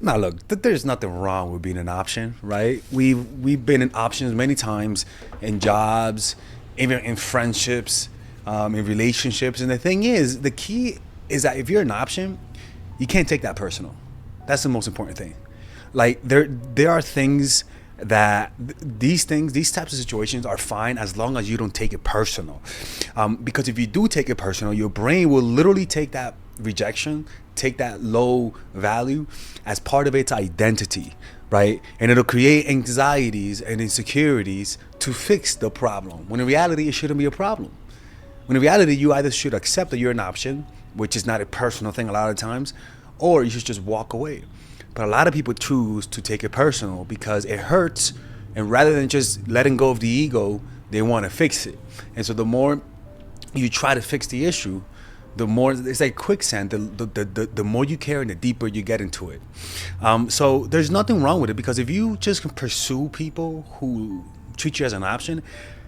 Now, look, there's nothing wrong with being an option, right? We've been in options many times in jobs, even in friendships, in relationships. And the thing is, the key is that if you're an option, you can't take that personal. That's the most important thing. Like there are things that these types of situations are fine as long as you don't take it personal, because if you do take it personal, your brain will literally take that rejection, take that low value as part of its identity, right? And it'll create anxieties and insecurities to fix the problem, when in reality it shouldn't be a problem. When in reality, you either should accept that you're an option, which is not a personal thing a lot of times, or you should just walk away. But a lot of people choose to take it personal because it hurts, and rather than just letting go of the ego, they want to fix it. And so the more you try to fix the issue, the more it's like quicksand. The more you care and the deeper you get into it. So there's nothing wrong with it, because if you just pursue people who treat you as an option,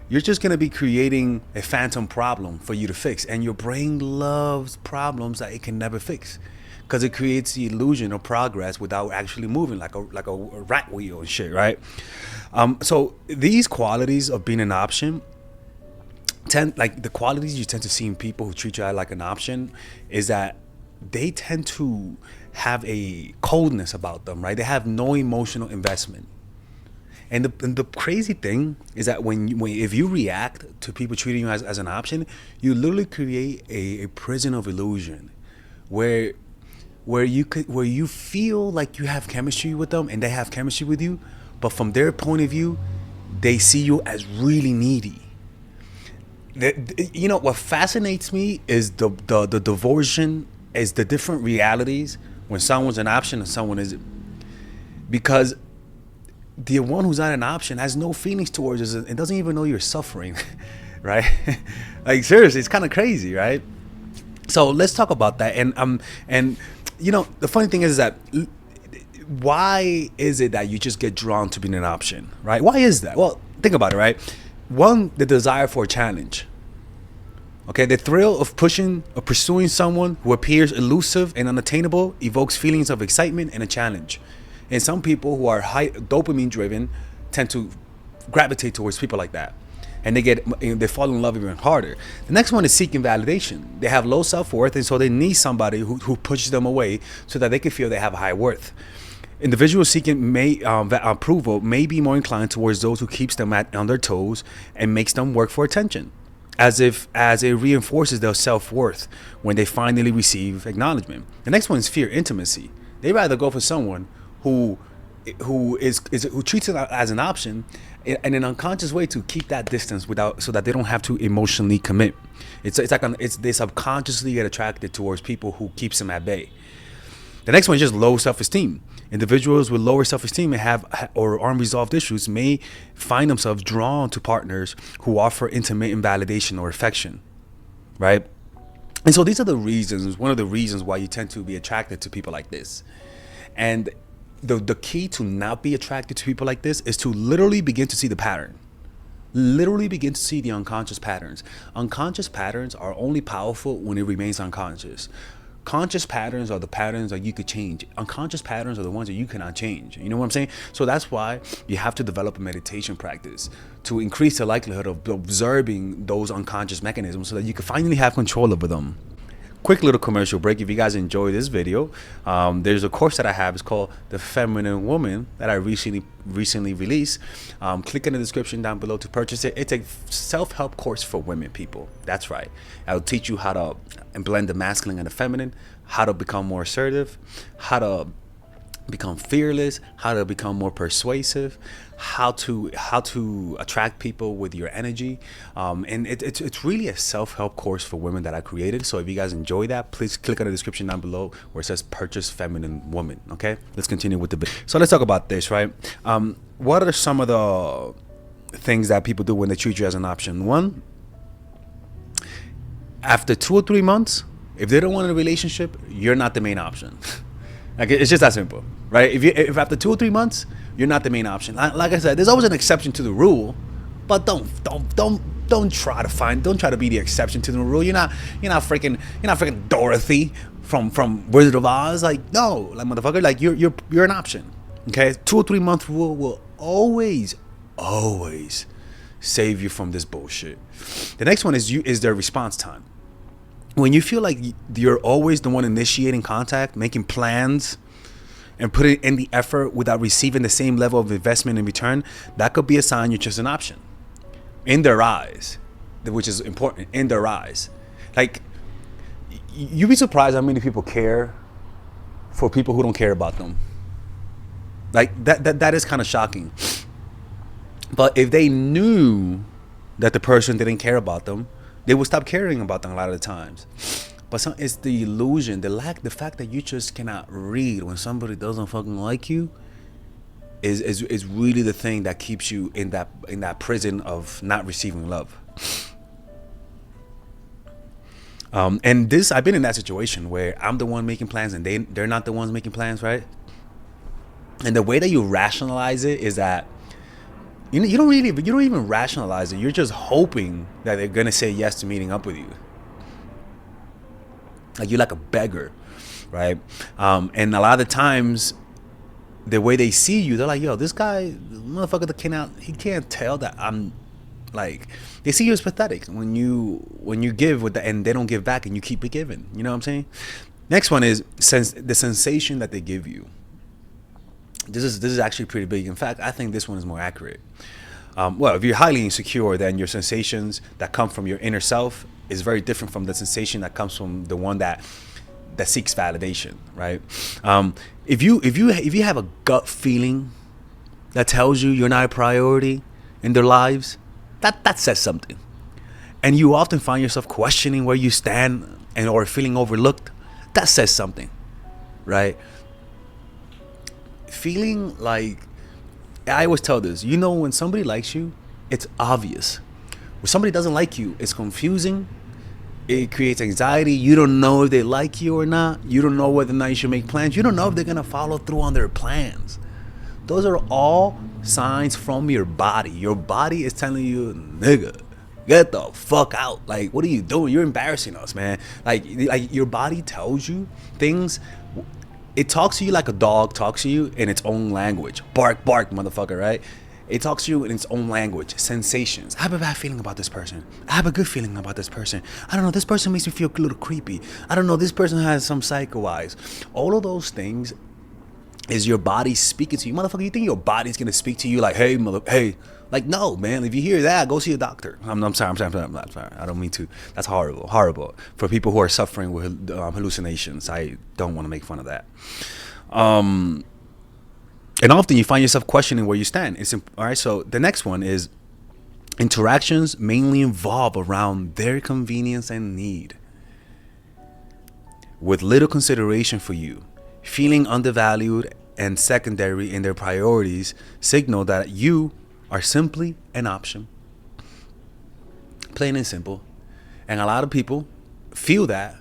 you're just going to be creating a phantom problem for you to fix. And your brain loves problems that it can never fix, because it creates the illusion of progress without actually moving, like a rat wheel and shit, right? So these qualities of being an option the qualities you tend to see in people who treat you like an option is that they tend to have a coldness about them, right? They have no emotional investment. And the crazy thing is that if you react to people treating you as an option, you literally create a prison of illusion where you feel like you have chemistry with them and they have chemistry with you, but from their point of view, they see you as really needy. You know what fascinates me is the diversion, is the different realities when someone's an option and someone isn't, because the one who's not an option has no feelings towards us and doesn't even know you're suffering, right? Like seriously, it's kind of crazy, right? So let's talk about that. And you know, the funny thing is that why is it that you just get drawn to being an option, right? Why is that? Well, think about it, right? One, the desire for a challenge. Okay, the thrill of pursuing someone who appears elusive and unattainable evokes feelings of excitement and a challenge. And some people who are high dopamine driven tend to gravitate towards people like that, and they fall in love even harder. The next one is seeking validation. They have low self-worth, and so they need somebody who pushes them away so that they can feel they have a high worth. Individuals seeking approval may be more inclined towards those who keeps them on their toes and makes them work for attention, as it reinforces their self-worth when they finally receive acknowledgement. The next one is fear intimacy. They rather go for someone who treats it as an option in an unconscious way to keep that distance so that they don't have to emotionally commit. They subconsciously get attracted towards people who keeps them at bay. The next one is just low self-esteem. Individuals with lower self-esteem or unresolved issues may find themselves drawn to partners who offer intermittent validation or affection, right? And so these are one of the reasons why you tend to be attracted to people like this. And the key to not be attracted to people like this is to literally begin to see the pattern. Literally begin to see the unconscious patterns. Unconscious patterns are only powerful when it remains unconscious. Conscious patterns are the patterns that you could change. Unconscious patterns are the ones that you cannot change. You know what I'm saying? So that's why you have to develop a meditation practice to increase the likelihood of observing those unconscious mechanisms so that you can finally have control over them. Quick little commercial break. If you guys enjoy this video, there's a course that I have. It's called The Feminine Woman that I recently released. Click in the description down below to purchase it. It's a self-help course for women, people. That's right. I'll teach you how to blend the masculine and the feminine, how to become more assertive, how to become fearless, how to become more persuasive, how to attract people with your energy, and it's really a self-help course for women that I created. So if you guys enjoy that, please click on the description down below where it says purchase Feminine Woman. Okay, let's continue with the video. So let's talk about this, right? What are some of the things that people do when they treat you as an option? One, after 2 or 3 months, if they don't want a relationship, you're not the main option. Like, it's just that simple, right? If after 2 or 3 months you're not the main option, like I said, there's always an exception to the rule, but don't try to be the exception to the rule. You're not freaking Dorothy from Wizard of Oz. Like, no, like, motherfucker, like, you're an option. Okay, 2 or 3 month rule will always save you from this bullshit. The next one is their response time. When you feel like you're always the one initiating contact, making plans, and putting in the effort without receiving the same level of investment in return, that could be a sign you're just an option in their eyes, which is important. In their eyes, like, you'd be surprised how many people care for people who don't care about them. Like, that is kind of shocking. But if they knew that the person didn't care about them, they would stop caring about them a lot of the times. But it's the illusion, the fact that you just cannot read when somebody doesn't fucking like you is really the thing that keeps you in that prison of not receiving love. And I've been in that situation where I'm the one making plans and they're not the ones making plans, right? And the way that you rationalize it is that you don't even rationalize it. You're just hoping that they're gonna say yes to meeting up with you. Like, you're like a beggar, right? And a lot of the times, the way they see you, they're like, yo, this guy, motherfucker, he can't tell that I'm, like, they see you as pathetic when you give and they don't give back and you keep it giving. You know what I'm saying? Next one is the sensation that they give you. This is actually pretty big. In fact, I think this one is more accurate. Well, if you're highly insecure, then your sensations that come from your inner self is very different from the sensation that comes from the one that seeks validation, right? If you have a gut feeling that tells you you're not a priority in their lives, that says something. And you often find yourself questioning where you stand or feeling overlooked, that says something, right? Feeling like, I always tell this, when somebody likes you, it's obvious. When somebody doesn't like you, it's confusing. It creates anxiety. You don't know if they like you or not. You don't know whether or not you should make plans. You don't know if they're going to follow through on their plans. Those are all signs from your body. Your body is telling you, nigga, get the fuck out. Like, what are you doing? You're embarrassing us, man. Like your body tells you things. It talks to you like a dog talks to you in its own language. Bark, bark, motherfucker, right? It talks to you in its own language. Sensations. I have a bad feeling about this person. I have a good feeling about this person. I don't know, this person makes me feel a little creepy. I don't know, this person has some psycho eyes. All of those things is your body speaking to you. Motherfucker, you think your body's gonna speak to you like, hey, hey. Like, no, man. If you hear that, go see a doctor. I'm sorry. I don't mean to. That's horrible. For people who are suffering with hallucinations, I don't want to make fun of that. And often you find yourself questioning where you stand. All right. So the next one is interactions mainly involve around their convenience and need, with little consideration for you, feeling undervalued and secondary in their priorities, signal that you are simply an option. Plain and simple. And a lot of people feel that,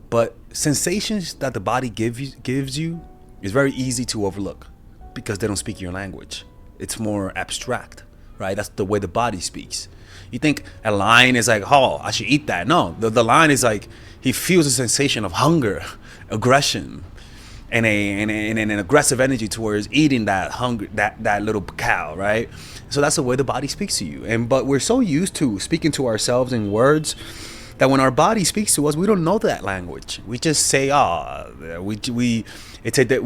but sensations that the body gives you is very easy to overlook because they don't speak your language. It's more abstract, right? That's the way the body speaks. You think a lion is like, oh, I should eat that. No, the lion is like, he feels a sensation of hunger, aggression, and an aggressive energy towards eating that little cow, right? So that's the way the body speaks to you. But we're so used to speaking to ourselves in words that when our body speaks to us, we don't know that language. We just say, we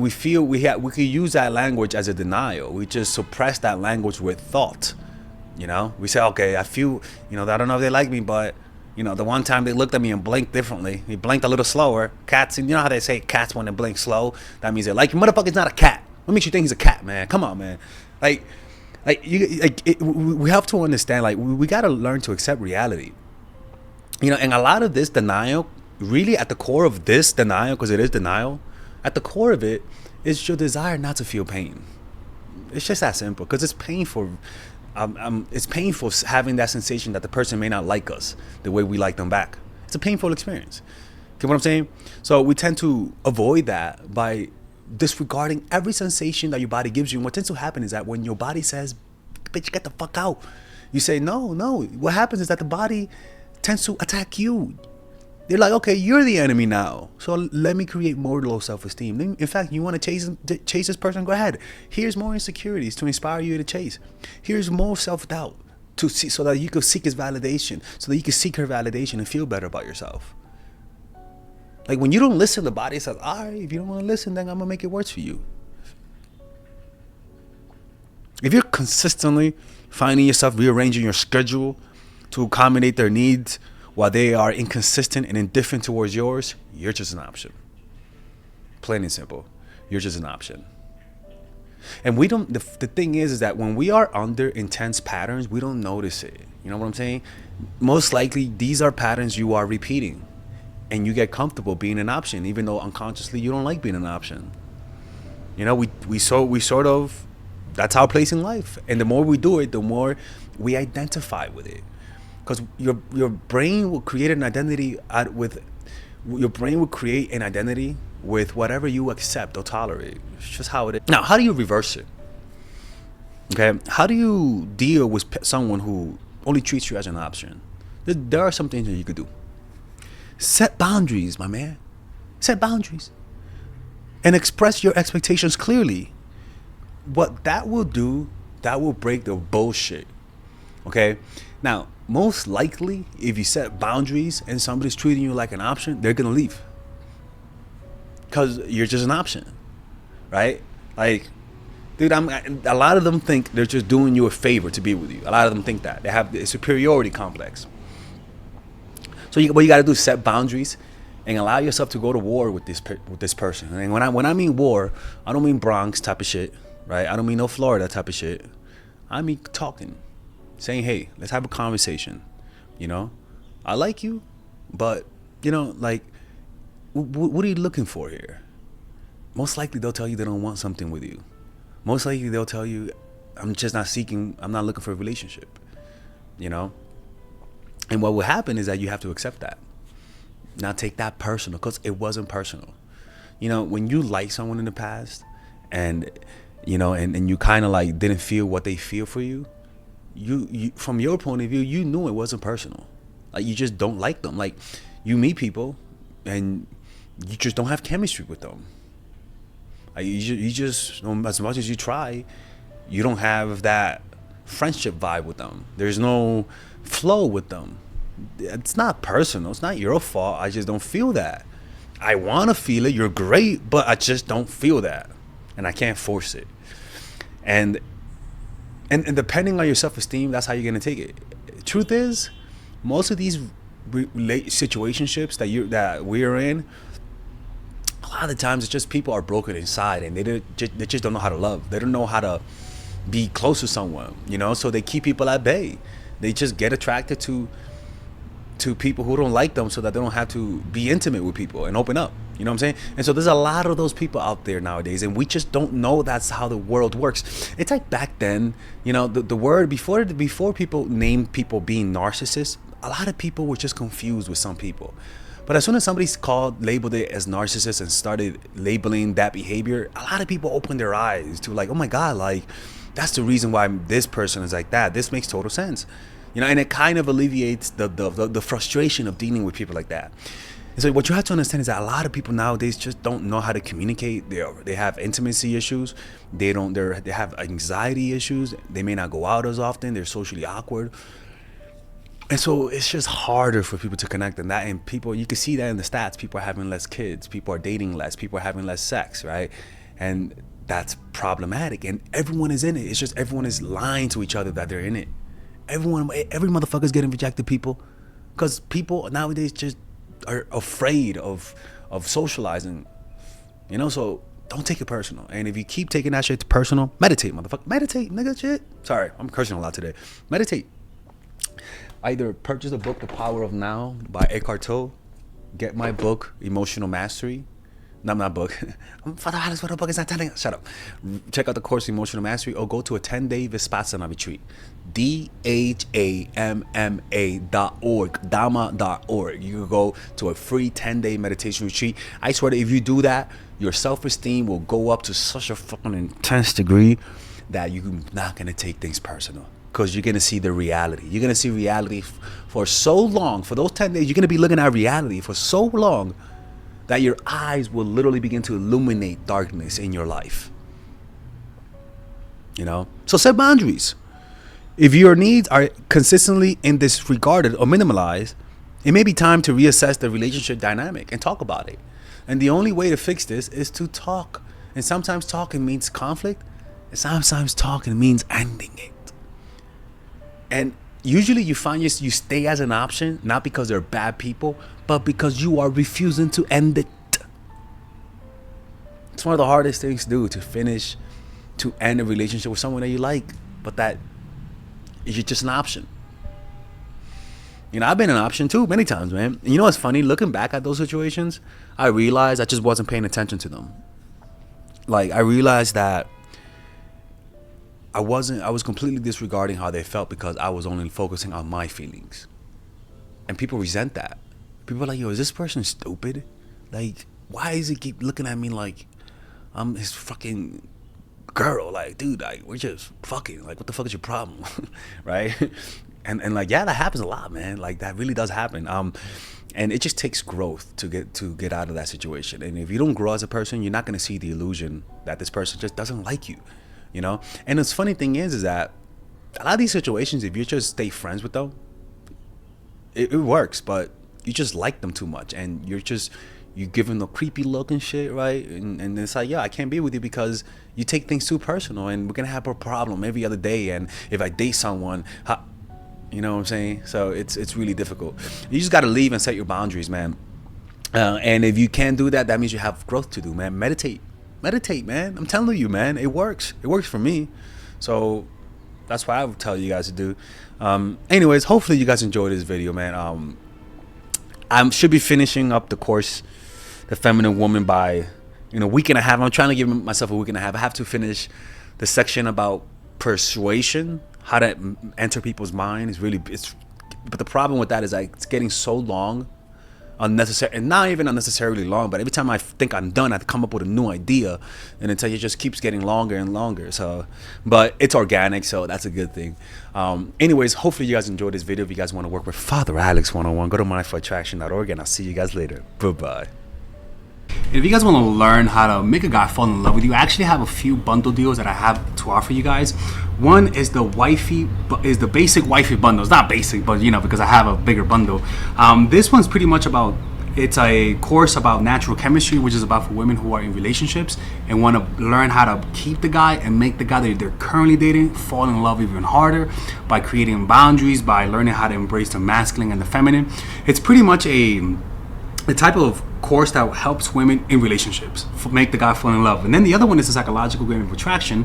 feel we could use that language as a denial. We just suppress that language with thought. We say, okay, I feel, I don't know if they like me, but the one time they looked at me and blinked differently. He blinked a little slower. Cats, how they say cats when they blink slow? That means they like you. Motherfucker's not a cat. What makes you think he's a cat, man? Come on, man. We have to understand, we got to learn to accept reality. And a lot of this denial, really at the core of this denial, because it is denial, at the core of it is your desire not to feel pain. It's just that simple, because it's painful. It's painful having that sensation that the person may not like us the way we like them back. It's a painful experience. Get what I'm saying? So we tend to avoid that by disregarding every sensation that your body gives you. And what tends to happen is that when your body says, bitch, get the fuck out, you say, no. What happens is that the body tends to attack you. They're like, okay, you're the enemy now. So let me create more low self-esteem. In fact, you want to chase this person? Go ahead. Here's more insecurities to inspire you to chase. Here's more self-doubt to see, so that you could seek his validation, so that you can seek her validation and feel better about yourself. Like when you don't listen, the body says, all right, if you don't want to listen, then I'm going to make it worse for you. If you're consistently finding yourself rearranging your schedule to accommodate their needs while they are inconsistent and indifferent towards yours, you're just an option. Plain and simple. You're just an option. And we don't, the thing is that when we are under intense patterns, we don't notice it. You know what I'm saying? Most likely, these are patterns you are repeating. And you get comfortable being an option, even though unconsciously you don't like being an option. You know, we sort of, that's our place in life. And the more we do it, the more we identify with it. Because your brain will create an identity with whatever you accept or tolerate. It's just how it is. Now, how do you reverse it? Okay, how do you deal with someone who only treats you as an option? There are some things that you could do. Set boundaries, my man. Set boundaries. And express your expectations clearly. What that will do, that will break the bullshit. Okay? Now, most likely, if you set boundaries and somebody's treating you like an option, they're going to leave. Because you're just an option. Right? Like, dude, a lot of them think they're just doing you a favor to be with you. A lot of them think that. They have a superiority complex. So what you got to do is set boundaries and allow yourself to go to war with this person. And when I mean war, I don't mean Bronx type of shit, right? I don't mean no Florida type of shit. I mean talking, saying, hey, let's have a conversation. You know, I like you, but you know, like, what are you looking for here? Most likely they'll tell you they don't want something with you. Most likely they'll tell you, I'm not looking for a relationship. You know. And what will happen is that you have to accept that. Not take that personal, because it wasn't personal. You know, when you like someone in the past and, you know, and you kind of like didn't feel what they feel for you, you from your point of view, you knew it wasn't personal. Like, you just don't like them. Like, you meet people and you just don't have chemistry with them. Like, you just, as much as you try, you don't have that friendship vibe with them. There's no flow with them. It's not personal. It's not your fault. I just don't feel that. I want to feel it. You're great, but I just don't feel that, and I can't force it. And depending on your self-esteem, that's how you're gonna take it. Truth is, most of these situationships that we're in, a lot of the times it's just people are broken inside, and they just don't know how to love. They don't know how to be close to someone, you know, so they keep people at bay. They just get attracted to people who don't like them, so that they don't have to be intimate with people and open up. You know what I'm saying? And so there's a lot of those people out there nowadays, and we just don't know that's how the world works. It's like back then, you know, the word before people named people being narcissists, a lot of people were just confused with some people. But as soon as somebody labeled it as narcissist and started labeling that behavior, a lot of people opened their eyes to like, oh my God, like, that's the reason why this person is like that. This makes total sense. You know, and it kind of alleviates the frustration of dealing with people like that. And so what you have to understand is that a lot of people nowadays just don't know how to communicate. They have intimacy issues. They have anxiety issues. They may not go out as often. They're socially awkward. And so it's just harder for people to connect than that. And people, you can see that in the stats. People are having less kids. People are dating less. People are having less sex, right? And that's problematic. And everyone is in it. It's just everyone is lying to each other that they're in it. Every motherfucker's getting rejected, people. Because people nowadays just are afraid of socializing. You know, so don't take it personal. And if you keep taking that shit personal, meditate, motherfucker. Meditate, nigga, shit. Sorry, I'm cursing a lot today. Meditate. Either purchase the book The Power of Now by Eckhart Tolle. Get my book Emotional Mastery. No, not book. Shut up. Check out the course Emotional Mastery, or go to a 10-day Vipassana retreat. DHAMMA.org. Dhamma.org. You can go to a free 10-day meditation retreat. I swear that if you do that, your self-esteem will go up to such a fucking intense degree that you're not gonna take things personal. because you're gonna see the reality. You're gonna see reality for so long. For those 10 days, you're gonna be looking at reality for so long that your eyes will literally begin to illuminate darkness in your life. You know? So set boundaries. If your needs are consistently disregarded or minimalized, it may be time to reassess the relationship dynamic and talk about it. And the only way to fix this is to talk. And sometimes talking means conflict, and sometimes talking means ending it. And usually you find you stay as an option, not because they're bad people, but because you are refusing to end it. It's one of the hardest things to do, to end a relationship with someone that you like, but that is just an option. You know, I've been an option too many times, man. And you know what's funny? Looking back at those situations, I realized I just wasn't paying attention to them. Like, I realized that I was completely disregarding how they felt because I was only focusing on my feelings. And people resent that. People are like, yo, is this person stupid? Like, why does he keep looking at me like I'm his fucking girl? Like, dude, like, we're just fucking. Like, what the fuck is your problem? Right? And like, yeah, that happens a lot, man. Like, that really does happen. And it just takes growth to get out of that situation. And if you don't grow as a person, you're not going to see the illusion that this person just doesn't like you, you know? And the funny thing is that a lot of these situations, if you just stay friends with them, it works, but you just like them too much. And you give them the creepy look and shit, right? And it's like, yeah, I can't be with you because you take things too personal, and we're going to have a problem every other day. And if I date someone, you know what I'm saying? So it's really difficult. You just got to leave and set your boundaries, man. And if you can't do that, that means you have growth to do, man. Meditate, man. I'm telling you, man. It works. It works for me. So that's what I would tell you guys to do. Anyways, hopefully you guys enjoyed this video, man. I should be finishing up the course, The Feminine Woman, by a week and a half. I'm trying to give myself a week and a half. I have to finish the section about persuasion, how to enter people's mind. But the problem with that is like it's getting so long, unnecessary, and not even unnecessarily long, but every time I think I'm done, I come up with a new idea, and until it just keeps getting longer and longer. So, but it's organic, so that's a good thing. Anyways, hopefully you guys enjoyed this video. If you guys want to work with Father Alex 101, go to mindforattraction.org, and I'll see you guys later. Bye-bye. If you guys want to learn how to make a guy fall in love with you, I actually have a few bundle deals that I have to offer you guys. One is the basic wifey bundle. It's not basic, but because I have a bigger bundle. This one's pretty much it's a course about natural chemistry, which is about for women who are in relationships and want to learn how to keep the guy and make the guy that they're currently dating fall in love even harder by creating boundaries, by learning how to embrace the masculine and the feminine. It's pretty much the type of course that helps women in relationships make the guy fall in love. And then the other one is the psychological game of attraction,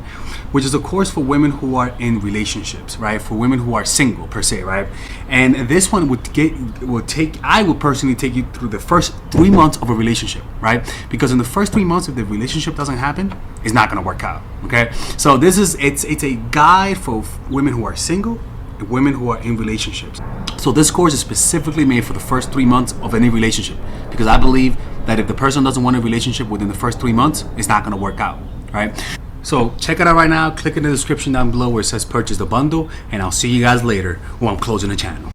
which is a course for women who are in relationships, right? For women who are single per se, right? And this one I would personally take you through the first 3 months of a relationship, right? Because in the first 3 months, if the relationship doesn't happen, it's not going to work out. Okay, so it's a guide for women who are single, women who are in relationships. So this course is specifically made for the first 3 months of any relationship, because I believe that if the person doesn't want a relationship within the first 3 months, it's not going to work out, right? So check it out right now. Click in the description down below where it says purchase the bundle, and I'll see you guys later when I'm closing the channel.